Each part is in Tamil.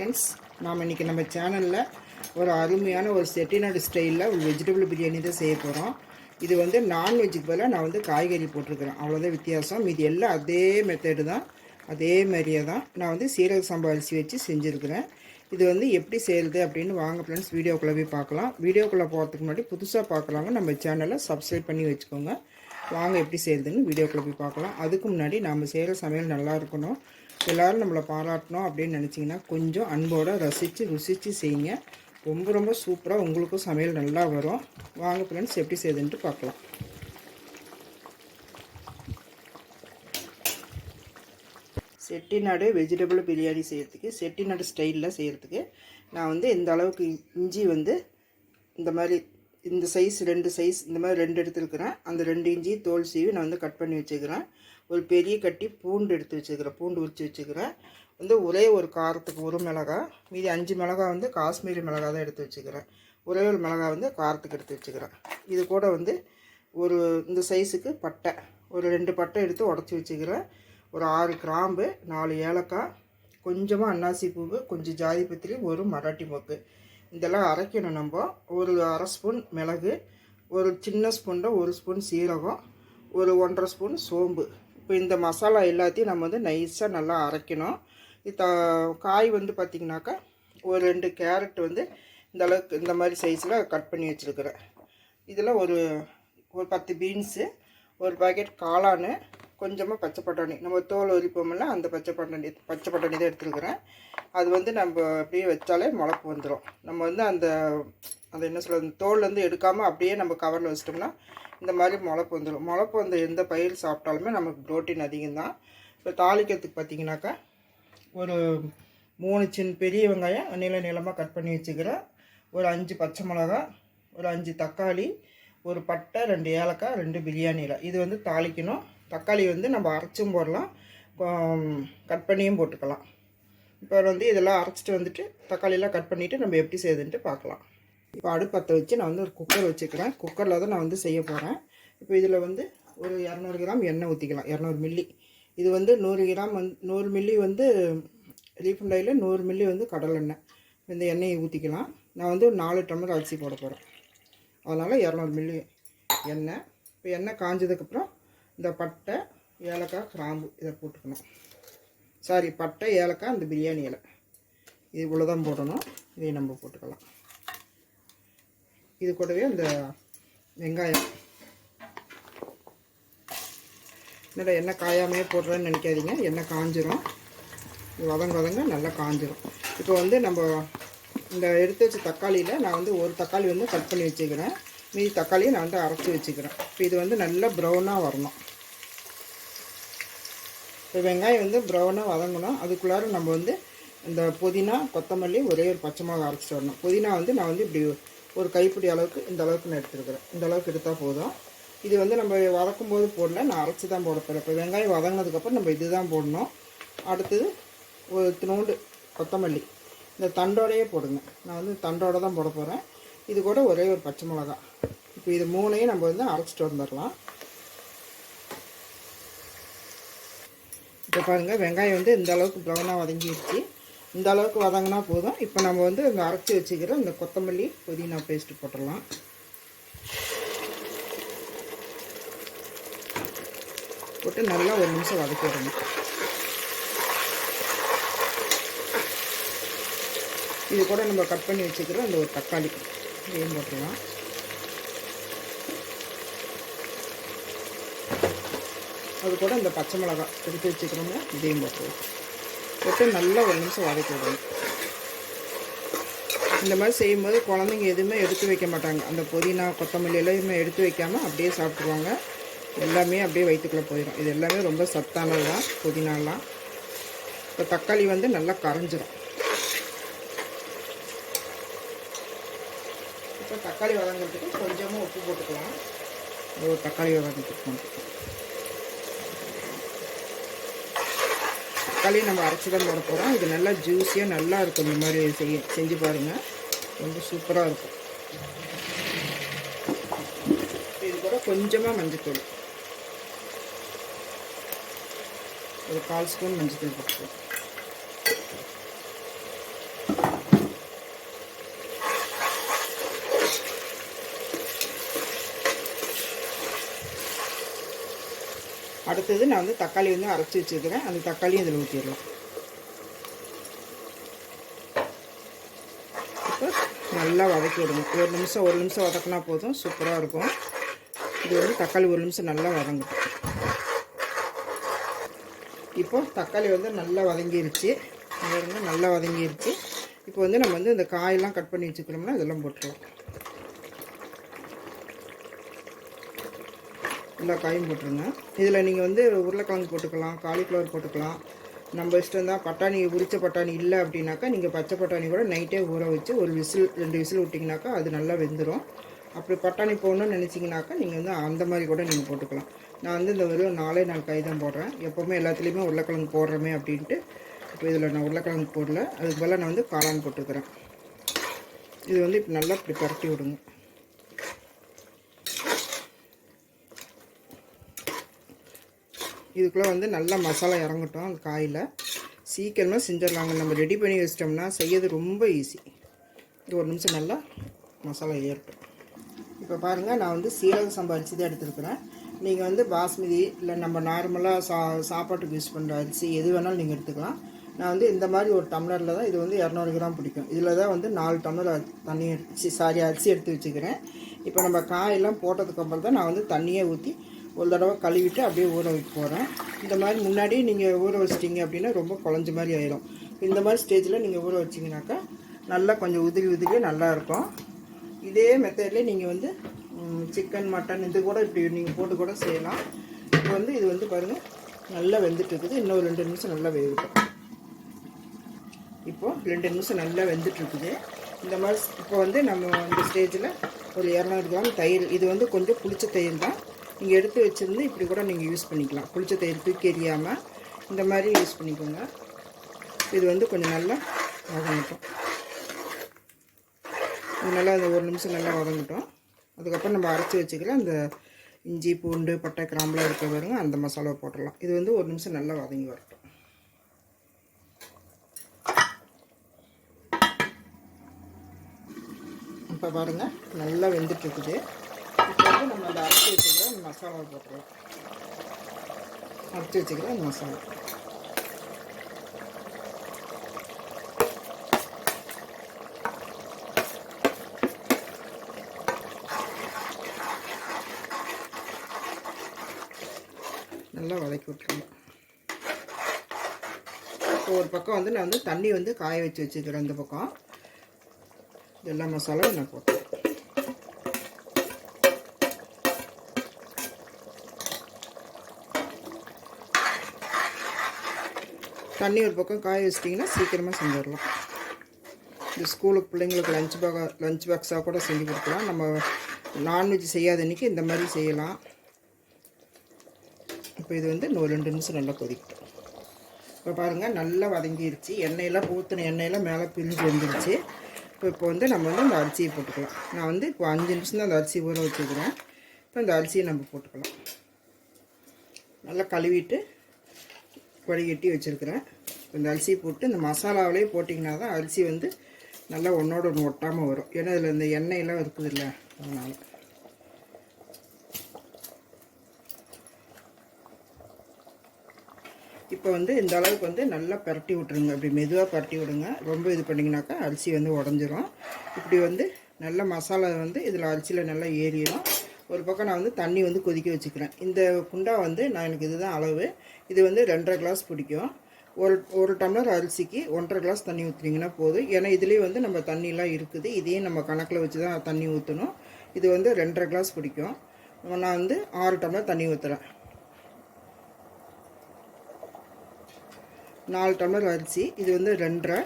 ஃப்ரெண்ட்ஸ், நாம் இன்றைக்கி நம்ம சேனலில் ஒரு அருமையான ஒரு செட்டிநாடு ஸ்டைலில் ஒரு வெஜிடபிள் பிரியாணி தான் செய்ய போகிறோம். இது வந்து நான்வெஜ்ஜுக்கு பதிலாக நான் வந்து காய்கறி போட்டிருக்கிறேன், அவ்வளோதான் வித்தியாசம். மீதி எல்லாம் அதே மெத்தடு தான், அதே மாதிரியே தான் நான் வந்து சீரக சம்பா அரிசி வச்சு செஞ்சுருக்கிறேன். இது வந்து எப்படி செய்கிறது அப்படின்னு வாங்க ஃப்ரெண்ட்ஸ் வீடியோக்குள்ளே போய் பார்க்கலாம். வீடியோக்குள்ளே போகிறதுக்கு முன்னாடி புதுசாக பார்க்குறாங்க நம்ம சேனலை சப்ஸ்கிரைப் பண்ணி வச்சுக்கோங்க. வாங்க எப்படி செய்கிறதுன்னு வீடியோக்குள்ளே போய் பார்க்கலாம். அதுக்கு முன்னாடி நம்ம செய்கிற சமையல் நல்லா இருக்கணும், எல்லோரும் நம்மளை பாராட்டணும் அப்படின்னு நினச்சிங்கன்னா கொஞ்சம் அன்போடு ரசித்து ருசித்து செய்யுங்க. ரொம்ப ரொம்ப சூப்பராக உங்களுக்கும் சமையல் நல்லா வரும். வாங்க ஃப்ரெண்ட்ஸ் எப்படி செய்யுதுன்ட்டு பார்க்கலாம். செட்டிநாடு வெஜிடபிள் பிரியாணி செய்கிறதுக்கு, செட்டிநாடு ஸ்டைலில் செய்கிறதுக்கு நான் வந்து இந்த அளவுக்கு இஞ்சி வந்து இந்த மாதிரி இந்த சைஸ் 2 சைஸ் இந்த மாதிரி 2 எடுத்துருக்கிறேன். அந்த 2 இஞ்சி தோல் சீவி நான் வந்து கட் பண்ணி வச்சுக்கிறேன். ஒரு பெரிய கட்டி பூண்டு எடுத்து வச்சுக்கிறேன், பூண்டு உரித்து வச்சுக்கிறேன். வந்து ஒரே ஒரு காரத்துக்கு ஒரு மிளகாய், மீதி 5 மிளகாய் வந்து காஷ்மீரி மிளகாய் தான் எடுத்து வச்சுக்கிறேன். ஒரே ஒரு மிளகாய் வந்து காரத்துக்கு எடுத்து வச்சுக்கிறேன். இது கூட வந்து ஒரு இந்த சைஸுக்கு பட்டை, ஒரு 2 பட்டை எடுத்து உடச்சி வச்சுக்கிறேன். ஒரு 6 கிராம்பு, 4 ஏலக்காய், கொஞ்சமாக அன்னாசி பூவு, கொஞ்சம் ஜாதி பத்திரி, ஒரு மராட்டி மொக்கு. இதெல்லாம் அரைக்கணும். நம்ம ஒரு அரை ஸ்பூன் மிளகு, ஒரு சின்ன ஸ்பூனில் 1 ஸ்பூன் சீரகம், ஒரு 1.5 ஸ்பூன் சோம்பு. இப்போ இந்த மசாலா எல்லாத்தையும் நம்ம வந்து நைஸாக நல்லா அரைக்கணும். காய் வந்து பார்த்திங்கனாக்கா ஒரு 2 கேரட் வந்து இந்த அளவுக்கு இந்த மாதிரி சைஸில் கட் பண்ணி வச்சுருக்கிறேன். இதில் ஒரு 10 பீன்ஸு, ஒரு பாக்கெட் காளான், கொஞ்சமாக பச்சை பட்டாணி, நம்ம தோல் உரிப்போம்ல அந்த பச்சை பட்டாணி தான் எடுத்துருக்கிறேன். அது வந்து நம்ம அப்படியே வச்சாலே முளப்பு வந்துடும். நம்ம வந்து அந்த என்ன சொல்கிறது, தோல்லேருந்து எடுக்காமல் அப்படியே நம்ம கவரில் வச்சிட்டோம்னா இந்த மாதிரி முளப்பு வந்துடும். முளப்பு வந்து எந்த பயிர் சாப்பிட்டாலுமே நமக்கு ப்ரோட்டீன் அதிகம்தான். இப்போ தாளிக்கிறதுக்கு பார்த்திங்கனாக்கா ஒரு 3 பெரிய வெங்காயம் நீளமாக கட் பண்ணி வச்சுக்கிறேன். ஒரு 5 பச்சை மிளகா, ஒரு 5 தக்காளி, ஒரு பட்டை, 2 ஏலக்காய், 2 பிரியாணி இலை. இது வந்து தாளிக்கணும். தக்காளி வந்து நம்ம அரைச்சும் போடலாம், கட் பண்ணியும் போட்டுக்கலாம். இப்போ வந்து இதெல்லாம் அரைச்சிட்டு வந்துட்டு தக்காளியெல்லாம் கட் பண்ணிவிட்டு நம்ம எப்படி செய்யுதுன்ட்டு பார்க்கலாம். இப்போ அடுப்பத்தை வச்சு நான் வந்து ஒரு குக்கர் வச்சுக்கிறேன். குக்கரில் தான் நான் வந்து செய்ய போகிறேன். இப்போ இதில் வந்து ஒரு 200 கிராம் எண்ணெய் ஊற்றிக்கலாம், 200 மில்லி. இது வந்து 100 கிராம் 100 மில்லி வந்து ரீஃபண்ட் ஆயில், 100 மில்லி வந்து கடலெண்ணெய். இந்த எண்ணெயை ஊற்றிக்கலாம். நான் வந்து 4 டம்ளர் அரிசி போட போகிறேன், அதனால் 200 மில்லி எண்ணெய். இப்போ எண்ணெய் காஞ்சதுக்கப்புறம் இந்த பட்டை, ஏலக்காய், கிராம்பு இதை போட்டுக்கணும். பட்டை, ஏலக்காய், அந்த பிரியாணி இலை, இது இவ்வளோ தான் போடணும். இதை நம்ம போட்டுக்கலாம். இது கூடவே அந்த வெங்காயம், நல்லா எண்ணெய் காயாமையே போடுறேன்னு நினைக்காதீங்க, எண்ணெய் காஞ்சிரும். வதங்க நல்லா காஞ்சிரும். இப்போ வந்து நம்ம இந்த எடுத்து வச்ச தக்காளியில் நான் வந்து ஒரு தக்காளி வந்து கட் பண்ணி வச்சுக்கிறேன், மீதி தக்காளியை நான் வந்து அரைச்சி வச்சுக்கிறேன். இப்போ இது வந்து நல்லா ப்ரௌனாக வரணும். இப்போ வெங்காயம் வந்து ப்ரௌனாக வதங்கணும். அதுக்குள்ளார நம்ம வந்து இந்த புதினா, கொத்தமல்லி, ஒரே ஒரு பச்சை மிளகா அரைச்சிட்டு வரணும். புதினா வந்து நான் வந்து இப்படி ஒரு கைப்பிடி அளவுக்கு இந்த அளவுக்கு நான் எடுத்துருக்கிறேன். இந்த அளவுக்கு எடுத்தால் போதும். இது வந்து நம்ம வதக்கும் போது போடல, நான் அரைச்சி தான் போட போகிறேன். இப்போ வெங்காயம் வதங்கினதுக்கப்புறம் நம்ம இது தான் போடணும். அடுத்தது ஒரு தினோண்டு கொத்தமல்லி, இந்த தண்டோடையே போடுங்க. நான் வந்து தண்டோடு தான் போட போகிறேன். இது கூட ஒரே ஒரு பச்சை மிளகா. இப்போ இது 3ஐயும் நம்ம வந்து அரைச்சிட்டு வந்துடலாம். இப்போ பாருங்கள், வெங்காயம் வந்து இந்த அளவுக்கு ப்ரௌனாக வதங்கிடுச்சு. இந்த அளவுக்கு வதங்கினா போதும். இப்போ நம்ம வந்து இந்த அரைச்சி வச்சுக்கிற இந்த கொத்தமல்லி, புதினா பேஸ்ட்டு போட்டுடலாம். போட்டு நல்லா ஒரு நிமிஷம் வதக்கி விடணும். இது கூட நம்ம கட் பண்ணி வச்சுக்கிற அந்த ஒரு தக்காளி இதையும் போட்டுடலாம். அது கூட இந்த பச்சை மிளகாய் எடுத்து வச்சுக்கிறோங்க, இதையும் போட்டுருவோம். போட்டு நல்லா ஒரு நிமிஷம் வதக்கி விடணும். இந்த மாதிரி செய்யும்போது குழந்தைங்க எதுவுமே எடுத்து வைக்க மாட்டாங்க. அந்த புதினா, கொத்தமல்லி எல்லாமே எடுத்து வைக்காமல் அப்படியே சாப்பிட்ருவாங்க. எல்லாமே அப்படியே வயிற்றுக்குள்ளே போயிடும். இது எல்லாமே ரொம்ப சத்தானது தான் புதினாலாம். இப்போ தக்காளி வந்து நல்லா கரைஞ்சிரும். இப்போ தக்காளி வதங்கிறதுக்கு கொஞ்சமாக உப்பு போட்டுக்கலாம். ஒரு தக்காளி வதங்கிறதுக்கு தக்காளி நம்ம அரைச்சி தான் போட போகிறோம். இது நல்லா ஜூஸியாக நல்லா இருக்கும். இந்த மாதிரி செஞ்சு பாருங்கள், ரொம்ப சூப்பராக இருக்கும். இது கூட கொஞ்சமாக மஞ்சத்தூள், ஒரு 1/4 ஸ்பூன் மஞ்சத்தூள் போட்டுக்கலாம். அடுத்தது நான் வந்து தக்காளி வந்து அரைச்சி வச்சுருக்கிறேன், அந்த தக்காளியும் இதில் ஊற்றிடலாம். இப்போ நல்லா வதக்கி விடுங்க. ஒரு நிமிஷம் வதக்கினா போதும், சூப்பராக இருக்கும். இது வந்து தக்காளி ஒரு நிமிஷம் நல்லா வதங்கட்டும். இப்போ தக்காளி வந்து நல்லா வதங்கிருச்சு, நல்லா வதங்கிருச்சு. இப்போ வந்து நம்ம வந்து இந்த காயெல்லாம் கட் பண்ணி வச்சுக்கிறோம்னா இதெல்லாம் போட்டுருவோம். எல்லா காயும் போட்டுருங்க. இதில் நீங்கள் வந்து உருளைக்கிழங்கு போட்டுக்கலாம், காலிஃப்ளவர் போட்டுக்கலாம், நம்ம இஷ்டம் தான். பட்டாணி, உரிச்ச பட்டாணி இல்லை அப்படின்னாக்கா நீங்கள் பச்சை பட்டாணி கூட நைட்டே ஊற வச்சு ஒரு விசில் 2 விசில் விட்டிங்கனாக்கா அது நல்லா வெந்துடும். அப்படி பட்டாணி போடணும்னு நினச்சிங்கனாக்கா நீங்கள் வந்து அந்த மாதிரி கூட நீங்கள் போட்டுக்கலாம். நான் வந்து இந்த வெறும் 4 காய் தான் போடுறேன். எப்போவுமே எல்லாத்துலேயுமே உருளைக்கிழங்கு போடுறோமே அப்படின்ட்டு இப்போ இதில் நான் உருளைக்கிழங்கு போடல. அதுக்கு பதிலாக நான் வந்து காளான் போட்டுக்கிறேன். இது வந்து இப்போ நல்லா இப்படி பரட்டி விடுங்க. இதுக்குள்ளே வந்து நல்லா மசாலா இறங்கட்டும். அந்த காயில் சீக்கிரமாக செஞ்சிடலாங்க. நம்ம ரெடி பண்ணி வச்சிட்டோம்னா செய்யறது ரொம்ப ஈஸி. இது ஒரு நிமிஷம் நல்லா மசாலா ஏறட்டும். இப்போ பாருங்கள், நான் வந்து சீரக சம்பா அரிசி தான் எடுத்துருக்குறேன். நீங்கள் வந்து பாஸ்மதி இல்லை நம்ம நார்மலாக சாப்பாட்டுக்கு யூஸ் பண்ணுற அரிசி எது வேணாலும் நீங்கள் எடுத்துக்கலாம். நான் வந்து இந்த மாதிரி ஒரு டம்ளரில் தான், இது வந்து 200 கிராம் பிடிக்கும். இதில் தான் வந்து 4 டம்ளர் தண்ணி அரிசி எடுத்து வச்சுக்கிறேன். இப்போ நம்ம காயெல்லாம் போட்டதுக்கப்புறம் தான் நான் வந்து தண்ணியே ஊற்றி ஒரு தடவை கழுவிட்டு அப்படியே ஊற வைக்க போகிறேன். இந்த மாதிரி முன்னாடியே நீங்கள் ஊற வச்சிட்டிங்க அப்படின்னா ரொம்ப குழஞ்ச மாதிரி ஆயிடும். இந்த மாதிரி ஸ்டேஜில் நீங்கள் ஊற வச்சிங்கனாக்கா நல்லா கொஞ்சம் உதிரி நல்லாயிருக்கும். இதே மெத்தட்லேயே நீங்கள் வந்து சிக்கன், மட்டன் இது கூட இப்படி நீங்கள் போட்டு கூட செய்யலாம். இப்போ வந்து இது வந்து பாருங்கள் நல்லா வெந்துட்டு இருக்குது. இன்னும் 2 நிமிஷம் நல்லா வேகட்டும். இப்போது 2 நிமிஷம் நல்லா வெந்துட்டுருக்குது. இந்த மாதிரி இப்போ வந்து நம்ம இந்த ஸ்டேஜில் ஒரு 200 கிராம் தயிர், இது வந்து கொஞ்சம் புளிச்ச தயிர் தான், நீங்கள் எடுத்து வச்சுருந்து இப்படி கூட நீங்கள் யூஸ் பண்ணிக்கலாம். புளிச்ச தயிர் தூக்கி எறியாமல் இந்த மாதிரி யூஸ் பண்ணிக்கோங்க. இது வந்து கொஞ்சம் நல்லா வதங்கட்டும். இது நல்லா அந்த 1 நிமிஷம் நல்லா வதங்கட்டும். அதுக்கப்புறம் நம்ம அரைச்சி வச்சுக்கிற அந்த இஞ்சி, பூண்டு, பட்டை, கிராம்பெலாம் இருக்க பாருங்க, அந்த மசாலாவை போட்டுடலாம். இது வந்து 1 நிமிஷம் நல்லா வதங்கி வரட்டும். இப்போ பாருங்கள் நல்லா வெந்துட்டுருக்குது. இப்போ வந்து நம்ம அந்த அரைச்சி வச்சுக்கிற அந்த மசாலாவை போட்டுடலாம். அரைச்சி வச்சுக்கிற அந்த மசாலா நல்லா வதக்கி விட்டுருங்க. இப்போ ஒரு பக்கம் வந்து நான் வந்து தண்ணி வந்து காய வச்சு வச்சுக்கிறேன். இந்த பக்கம் எல்லா மசாலாவும் நான் போட்டேன். தண்ணி ஒரு பக்கம் காய வச்சிட்டிங்கன்னா சீக்கிரமாக செஞ்சிடலாம். இந்த ஸ்கூலுக்கு பிள்ளைங்களுக்கு லஞ்ச் பாக்ஸாக கூட செஞ்சு கொடுக்கலாம். நம்ம நான்வெஜ் செய்யாத அன்றைக்கி இந்த மாதிரி செய்யலாம். இப்போ இது வந்து இன்னும் 2 நிமிஷம் நல்லா கொதிக்கட்டும். இப்போ பாருங்கள் நல்லா வதங்கிருச்சு. எண்ணெயெல்லாம் ஊற்றின எண்ணெயெல்லாம் மேலே பிரிஞ்சு வந்துருச்சு. இப்போ வந்து நம்ம வந்து அந்த அரிசியை போட்டுக்கலாம். நான் வந்து இப்போ 5 நிமிஷம் தான் அந்த அரிசி ஊற வச்சுக்கிறேன். இப்போ இந்த அரிசியை நம்ம போட்டுக்கலாம். நல்லா கழுவிட்டு வடிகட்டி வச்சுருக்கிறேன். இந்த அரிசியை போட்டு இந்த மசாலாவிலே போட்டிங்கன்னா தான் அரிசி வந்து நல்லா ஒன்றோட ஒன்று ஒட்டாமல் வரும். ஏன்னா இதில் இந்த எண்ணெயெல்லாம் இருக்குது இல்லை, அதனால். இப்போ வந்து இந்த அளவுக்கு வந்து நல்லா பரட்டி விட்ருங்க. அப்படி மெதுவாக பரட்டி விடுங்க. ரொம்ப இது பண்ணிங்கனாக்கா அரிசி வந்து உடஞ்சிரும். இப்படி வந்து நல்ல மசாலா வந்து இதில் அரிசியில் நல்லா ஏறிடும். ஒரு பக்கம் நான் வந்து தண்ணி வந்து கொதிக்க வச்சுக்கிறேன். இந்த குண்டா வந்து எனக்கு இதுதான் அளவு. இது வந்து 2.5 கிளாஸ் பிடிக்கும். ஒரு டம்ளர் அரிசிக்கு 1.5 கிளாஸ் தண்ணி ஊற்றுனீங்கன்னா போதும். ஏன்னா இதுலேயே வந்து நம்ம தண்ணியெலாம் இருக்குது. இதையும் நம்ம கணக்கில் வச்சு தான் தண்ணி ஊற்றணும். இது வந்து 2.5 கிளாஸ் பிடிக்கும். நான் வந்து 6 டம்ளர் தண்ணி ஊற்றுறேன். 4 டம்ளர் அரிசி, இது வந்து 2.5,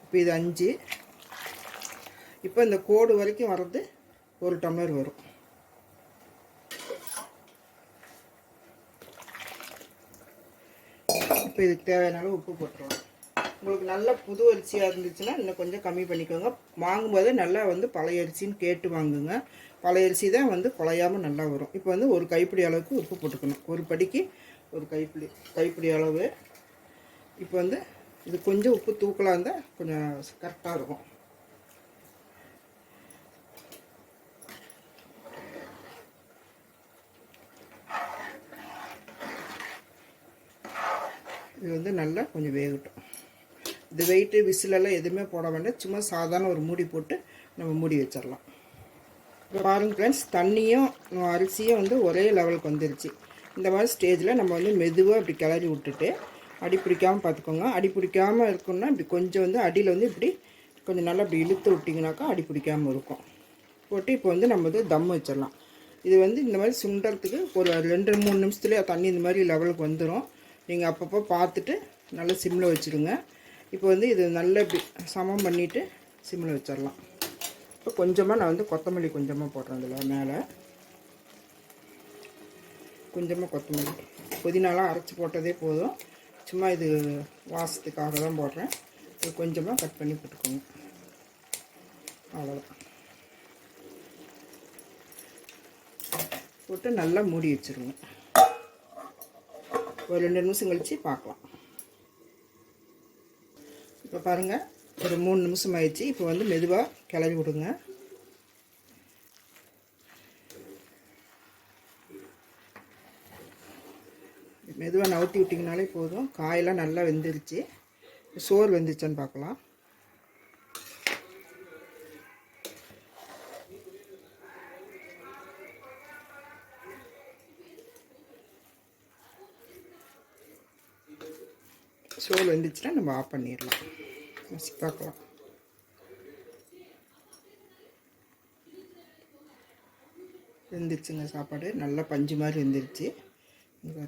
இப்போ இது 5. இப்போ இந்த கோடு வரைக்கும் வர்றது 1 டம்ளர் வரும். இப்போ இதுக்கு தேவையான அளவு உப்பு போட்டுருவோம். உங்களுக்கு நல்ல புது அரிசியாக இருந்துச்சுன்னா இன்னும் கொஞ்சம் கம்மி பண்ணிக்கோங்க. வாங்கும்போது நல்லா வந்து பழைய அரிசின்னு கேட்டு வாங்குங்க. பழைய அரிசி தான் வந்து குழையாமல் நல்லா வரும். இப்போ வந்து ஒரு கைப்பிடி அளவுக்கு உப்பு போட்டுக்கணும். ஒரு படிக்கு ஒரு கைப்பிடி அளவு. இப்போ வந்து இது கொஞ்சம் உப்பு தூக்கலாக இருந்தால் கொஞ்சம் கரெக்டாக இருக்கும். இது வந்து நல்லா கொஞ்சம் வேகட்டும். இது வெயிட்டு விசிலெல்லாம் எதுவுமே போட வேண்டாம், சும்மா சாதாரண ஒரு மூடி போட்டு நம்ம மூடி வச்சிடலாம். இப்போ பாருங்க ஃப்ரெண்ட்ஸ், தண்ணியும் அரிசியும் வந்து ஒரே லெவலுக்கு வந்துருச்சு. இந்த மாதிரி ஸ்டேஜில் நம்ம வந்து மெதுவாக இப்படி கிளறி விட்டுட்டு அடி பிடிக்காமல் பார்த்துக்கோங்க. அடி பிடிக்காமல் இருக்குன்னா இப்படி கொஞ்சம் வந்து அடியில் வந்து இப்படி கொஞ்சம் நல்லா இப்படி இழுத்து விட்டிங்கனாக்கா அடி பிடிக்காமல் இருக்கும். போட்டு இப்போ வந்து நம்ம வந்து தம் வச்சிடலாம். இது வந்து இந்த மாதிரி சுண்டறதுக்கு ஒரு 2-3 நிமிஷத்துலேயே தண்ணி இந்த மாதிரி லெவலுக்கு வந்துடும். நீங்கள் அப்பப்போ பார்த்துட்டு நல்லா சிம்மில் வச்சுருங்க. இப்போ வந்து இது நல்லா இப்படி சமம் பண்ணிவிட்டு சிம்மில் வச்சிடலாம். இப்போ கொஞ்சமாக நான் வந்து கொத்தமல்லி கொஞ்சமாக போடுறேன். இதில் மேலே கொஞ்சமாக கொத்தமல்லி, புதினாலாம் அரைச்சி போட்டதே போதும், சும்மா இது வாசத்துக்காக தான் போடுறேன். இது கொஞ்சமாக கட் பண்ணி போட்டுக்கோங்க, அவ்வளோதான். போட்டு நல்லா மூடி வச்சுருங்க. ஒரு 2 நிமிஷம் கழித்து பார்க்கலாம். இப்போ பாருங்கள், ஒரு 3 நிமிஷம் ஆயிடுச்சு. இப்போ வந்து மெதுவாக கிளறி விடுங்க. மெதுவாக நவுத்தி விட்டிங்கனாலே போதும். காயெல்லாம் நல்லா வெந்துருச்சு. சோறு வெந்துருச்சான்னு பார்க்கலாம். சோறு வெந்துச்சுன்னா நம்ம ஆஃப் பண்ணிடலாம். பார்க்கலாம். வெந்துருச்சுங்க சாப்பாடு, நல்லா பஞ்சு மாதிரி வெந்துருச்சு.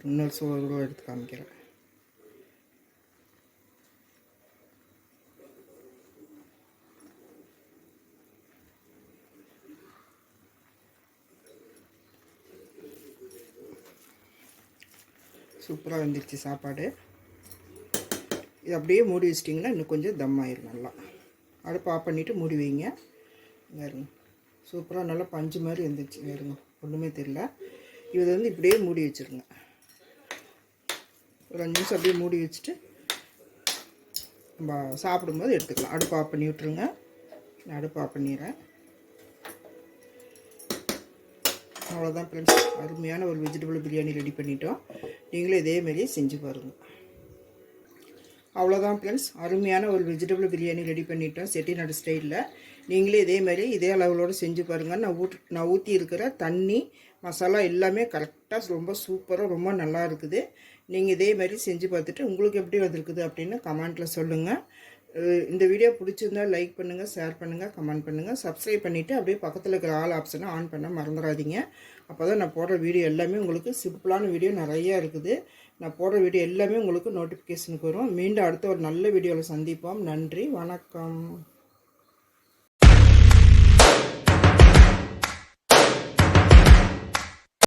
இன்னொரு சோறு கூட எடுத்து காமிக்கிறேன். சூப்பராக வெந்துருச்சு சாப்பாடு. இது அப்படியே மூடி வச்சிட்டிங்கன்னா இன்னும் கொஞ்சம் தம் ஆயிடும். நல்லா அடுப்பு ஆஃப் பண்ணிவிட்டு மூடி வைங்க. வேறுங்க சூப்பராக நல்லா பஞ்சு மாதிரி வந்துருச்சு. வேறுங்க ஒன்றுமே தெரியல. இது வந்து இப்படியே மூடி வச்சுருங்க. ஒரு 5 நிமிஷம் அப்படியே மூடி வச்சுட்டு நம்ம சாப்பிடும்போது எடுத்துக்கலாம். அடுப்பு ஆஃப் பண்ணி விட்ருங்க. நான் அடுப்பு ஆஃப் பண்ணிடுறேன். அவ்வளோதான் ஃப்ரெண்ட்ஸ், அருமையான ஒரு வெஜிடபிள் பிரியாணி ரெடி பண்ணிட்டோம். நீங்களும் இதேமாரியே செஞ்சு பாருங்கள். அவ்வளோதான் ஃப்ரெண்ட்ஸ், அருமையான ஒரு வெஜிடபிள் பிரியாணி ரெடி பண்ணிட்டோம் செட்டிநாடு ஸ்டைலில். நீங்களே இதேமாதிரி இதே அளவுகளோடு செஞ்சு பாருங்கள். நான் ஊற்றி இருக்கிற தண்ணி மசாலா எல்லாமே கரெக்டாக ரொம்ப சூப்பராக ரொம்ப நல்லா இருக்குது. நீங்கள் இதேமாதிரி செஞ்சு பார்த்துட்டு உங்களுக்கு எப்படி வந்திருக்குது அப்படின்னு கமெண்ட்டில் சொல்லுங்கள். இந்த வீடியோ பிடிச்சிருந்தால் லைக் பண்ணுங்கள், ஷேர் பண்ணுங்கள், கமெண்ட் பண்ணுங்கள். சப்ஸ்கிரைப் பண்ணிவிட்டு அப்படியே பக்கத்தில் இருக்கிற ஆல் ஆப்ஷனை ஆன் பண்ண மறந்துடாதீங்க. அப்போ தான் நான் போடுற வீடியோ எல்லாமே உங்களுக்கு சிம்பிளான வீடியோ நிறையா இருக்குது. நான் போடுற வீடியோ எல்லாமே உங்களுக்கு நோட்டிஃபிகேஷனுக்கு வரும். மீண்டும் அடுத்த ஒரு நல்ல வீடியோவில் சந்திப்போம். நன்றி, வணக்கம்.